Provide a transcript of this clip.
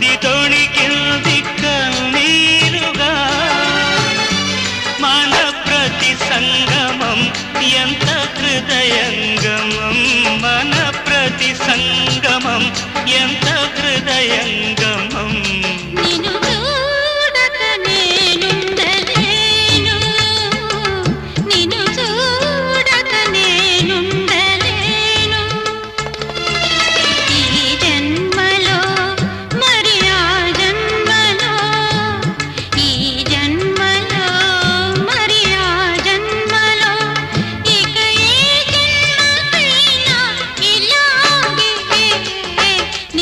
మది తొణికింది కన్నీరుగా మన ప్రతి సంగమం ఎంత హృదయంగమం మన ప్రతి సంగమం ఎంత హృదయంగమం